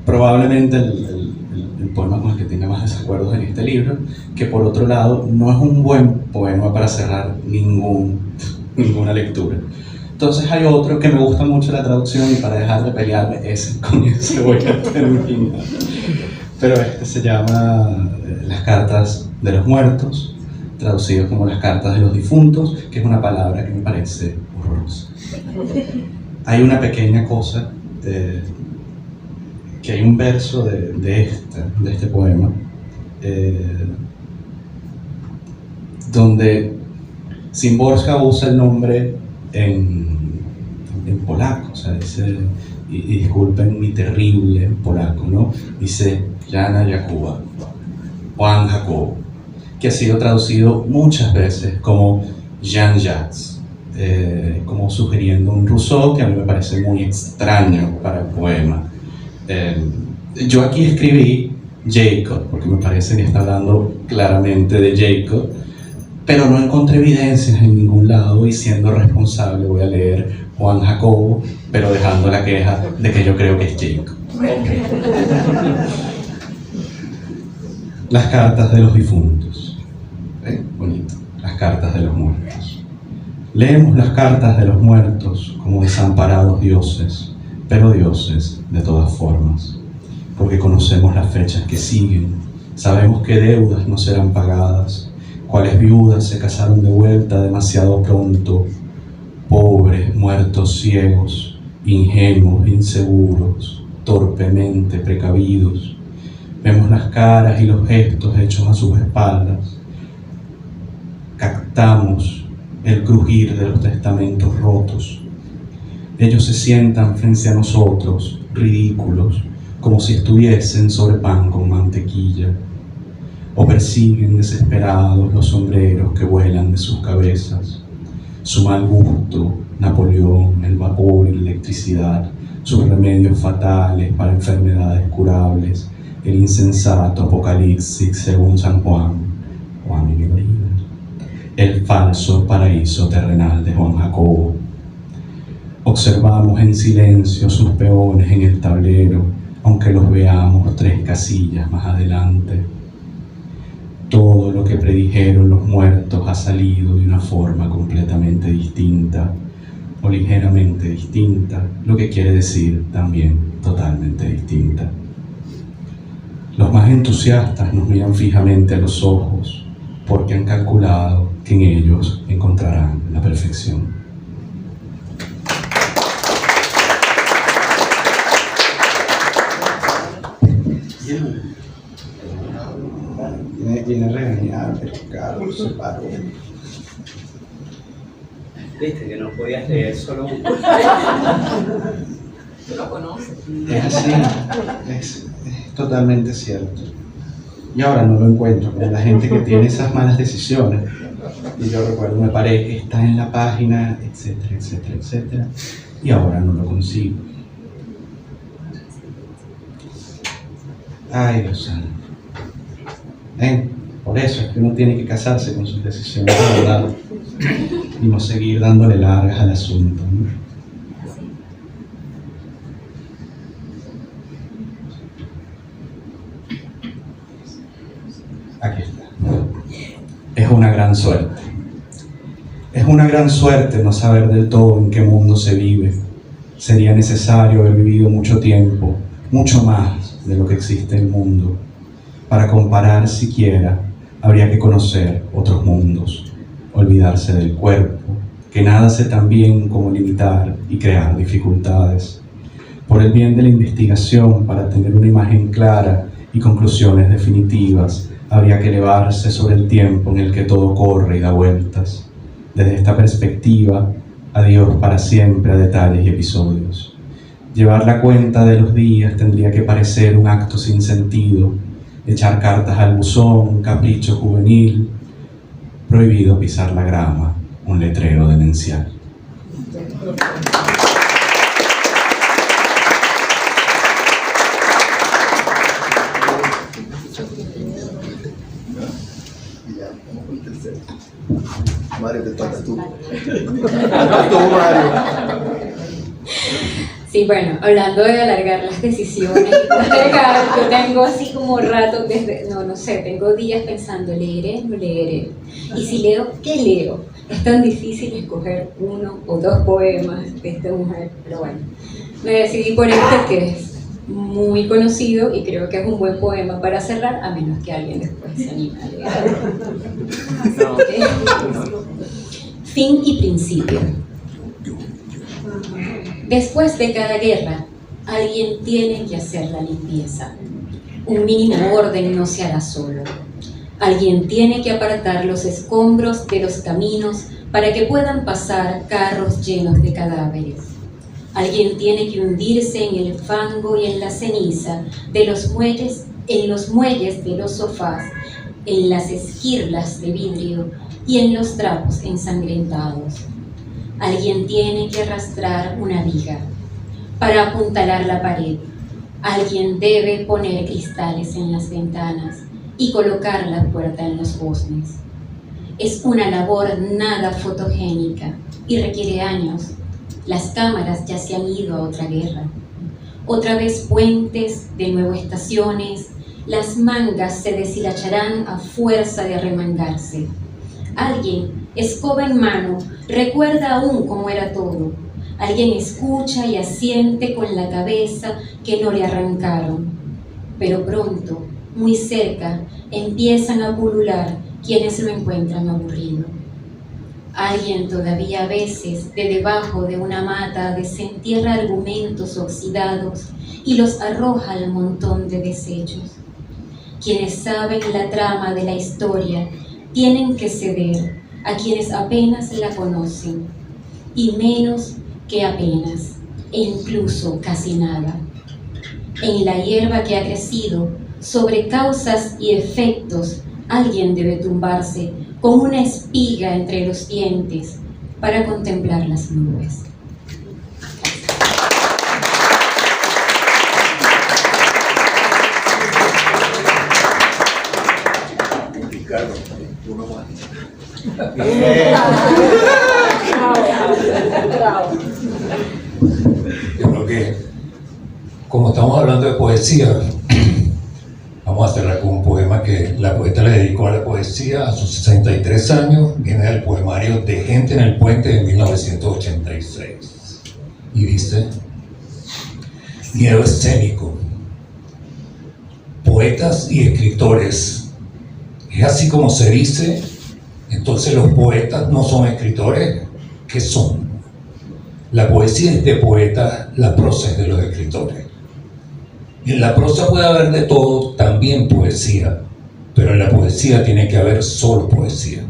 S6: probablemente el poema con el que tenga más desacuerdos en este libro, que por otro lado no es un buen poema para cerrar ninguna lectura. Entonces hay otro que me gusta mucho la traducción y para dejar de pelearme, con ese voy a terminar. Pero este se llama Las cartas de los muertos, traducido como las cartas de los difuntos, que es una palabra que me parece horrorosa. Hay una pequeña cosa, que hay un verso de este poema, donde Szymborska usa el nombre en polaco, o sea, dice, y disculpen mi terrible polaco, ¿no? Dice Jana Jakuba, Juan Jacobo. que ha sido traducido muchas veces como Jean-Jacques, como sugiriendo un Rousseau que a mí me parece muy extraño para el poema. Yo aquí escribí Jacob, porque me parece que está hablando claramente de Jacob, pero no encontré evidencias en ningún lado y siendo responsable voy a leer Juan Jacobo, pero dejando la queja de que yo creo que es Jacob. Las cartas de los difuntos. Bonito. Las cartas de los muertos. Leemos las cartas de los muertos como desamparados dioses, pero dioses de todas formas, porque conocemos las fechas que siguen, sabemos qué deudas no serán pagadas, cuáles viudas se casaron de vuelta demasiado pronto, pobres, muertos ciegos, ingenuos, inseguros, torpemente precavidos. Vemos las caras y los gestos hechos a sus espaldas. Captamos el crujir de los testamentos rotos. Ellos se sientan frente a nosotros, ridículos, como si estuviesen sobre pan con mantequilla, o persiguen desesperados los sombreros que vuelan de sus cabezas. Su mal gusto, Napoleón, el vapor y la electricidad, sus remedios fatales para enfermedades curables, el insensato apocalipsis según San Juan y Miguelina, el falso paraíso terrenal de Juan Jacobo. Observamos en silencio sus peones en el tablero, aunque los veamos 3 casillas más adelante. Todo lo que predijeron los muertos ha salido de una forma completamente distinta, o ligeramente distinta, lo que quiere decir también totalmente distinta. Los más entusiastas nos miran fijamente a los ojos, porque han calculado que en ellos encontrarán la perfección. Viene regañado, pero Carlos se paró.
S1: Viste que no podías leer solo un...
S3: ¿Tú lo conoces?
S6: Es así, es totalmente cierto. Y ahora no lo encuentro, como la gente que tiene esas malas decisiones. Y yo recuerdo, me paré, está en la página, etcétera, etcétera, etcétera. Y ahora no lo consigo. Ay, Dios santo. Por eso es que uno tiene que casarse con sus decisiones de verdad y no seguir dándole largas al asunto, ¿no? Aquí está. Es una gran suerte. Es una gran suerte no saber del todo en qué mundo se vive. Sería necesario haber vivido mucho tiempo, mucho más de lo que existe en el mundo. Para comparar siquiera, habría que conocer otros mundos, olvidarse del cuerpo, que nada hace tan bien como limitar y crear dificultades. Por el bien de la investigación, para tener una imagen clara y conclusiones definitivas, habría que elevarse sobre el tiempo en el que todo corre y da vueltas. Desde esta perspectiva, adiós para siempre a detalles y episodios. Llevar la cuenta de los días tendría que parecer un acto sin sentido, echar cartas al buzón, un capricho juvenil, prohibido pisar la grama, un letrero demencial.
S14: Mario, te toca tú. Mario.
S15: Sí, bueno, hablando de alargar las decisiones, yo tengo así como rato desde, no sé, tengo días pensando, ¿leeré? ¿No leeré? Y si leo, ¿qué leo? Es tan difícil escoger 1 o 2 poemas de esta mujer, pero bueno, me decidí por este que es muy conocido y creo que es un buen poema para cerrar, a menos que alguien después se anime a leer. ¿Okay? Fin y principio. Después de cada guerra, alguien tiene que hacer la limpieza. Un mínimo orden no se hará solo. Alguien tiene que apartar los escombros de los caminos para que puedan pasar carros llenos de cadáveres. Alguien tiene que hundirse en el fango y en la ceniza de los muelles, en los muelles de los sofás en las esquirlas de vidrio y en los trapos ensangrentados. Alguien tiene que arrastrar una viga para apuntalar la pared. Alguien debe poner cristales en las ventanas y colocar la puerta en los goznes. Es una labor nada fotogénica y requiere años. Las cámaras ya se han ido a otra guerra. Otra vez puentes, de nuevo estaciones, las mangas se deshilacharán a fuerza de arremangarse. Alguien, escoba en mano, recuerda aún cómo era todo. Alguien escucha y asiente con la cabeza que no le arrancaron. Pero pronto, muy cerca, empiezan a pulular quienes lo encuentran aburrido. Alguien todavía a veces, de debajo de una mata, desentierra argumentos oxidados y los arroja al montón de desechos. Quienes saben la trama de la historia tienen que ceder a quienes apenas la conocen, y menos que apenas, e incluso casi nada. En la hierba que ha crecido, sobre causas y efectos, alguien debe tumbarse con una espiga entre los dientes para contemplar las nubes.
S2: Ricardo, uno más. Yo creo que, como estamos hablando de poesía, vamos a cerrar con un poema que la poeta le dedicó a la poesía a sus 63 años. Viene del poemario De Gente en el Puente de 1986. Y dice: miedo escénico. Poetas y escritores. ¿Es así como se dice? Entonces los poetas no son escritores. ¿Qué son? La poesía es de poetas, la prosa es de los escritores. En la prosa puede haber de todo, también poesía, pero en la poesía tiene que haber solo poesía.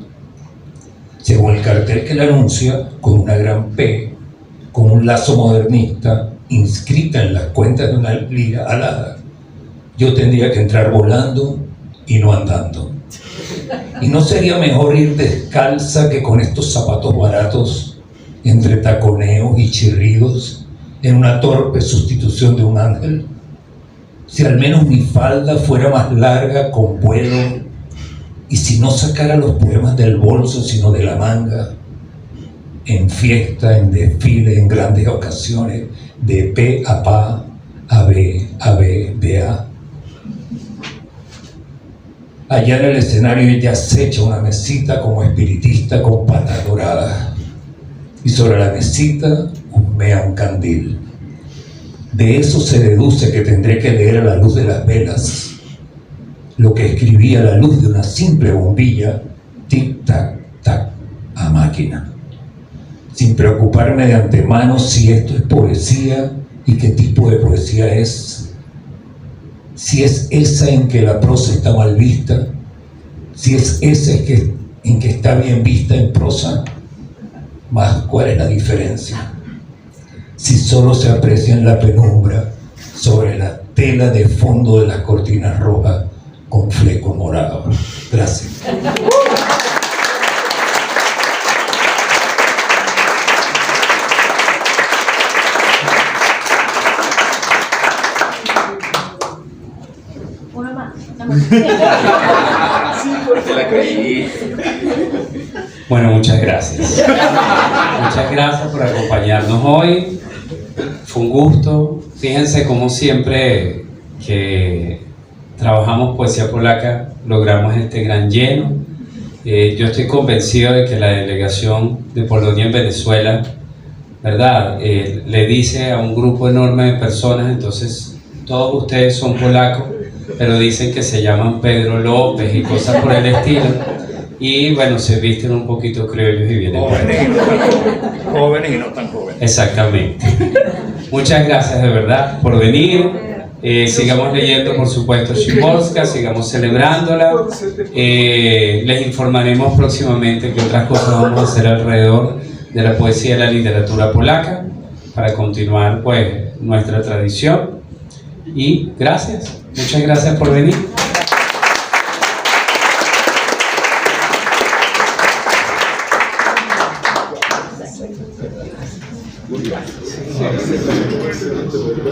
S2: Según el cartel que la anuncia, con una gran P, con un lazo modernista, inscrita en las cuentas de una lira alada, yo tendría que entrar volando y no andando. ¿Y no sería mejor ir descalza que con estos zapatos baratos, entre taconeos y chirridos, en una torpe sustitución de un ángel? Si al menos mi falda fuera más larga con vuelo, y si no sacara los poemas del bolso sino de la manga, en fiesta, en desfile, en grandes ocasiones, de P a Pa, a B, de A. Allá en el escenario ella acecha una mesita como espiritista con patas doradas, y sobre la mesita humea un candil. De eso se deduce que tendré que leer a la luz de las velas lo que escribí a la luz de una simple bombilla, tic-tac, tac, a máquina, sin preocuparme de antemano si esto es poesía y qué tipo de poesía es. Si es esa en que la prosa está mal vista, si es esa en que está bien vista en prosa, más cuál es la diferencia. Si solo se aprecia en la penumbra sobre la tela de fondo de las cortinas rojas con fleco morado. Gracias.
S5: Una más.
S4: Sí, porque la creí.
S1: Bueno, muchas gracias. Muchas gracias por acompañarnos hoy. Fue un gusto. Fíjense cómo siempre que trabajamos poesía polaca logramos este gran lleno. Yo estoy convencido de que la delegación de Polonia en Venezuela, ¿verdad? Le dice a un grupo enorme de personas, entonces todos ustedes son polacos, pero dicen que se llaman Pedro López y cosas por el estilo. Y bueno, se visten un poquito criollos y vienen por ahí.
S2: Jóvenes y no tan jóvenes.
S1: Exactamente. Muchas gracias de verdad por venir. Sigamos leyendo, por supuesto, Szymborska, sigamos celebrándola. Les informaremos próximamente qué otras cosas vamos a hacer alrededor de la poesía y la literatura polaca para continuar pues nuestra tradición. Y gracias, muchas gracias por venir.
S7: Sí.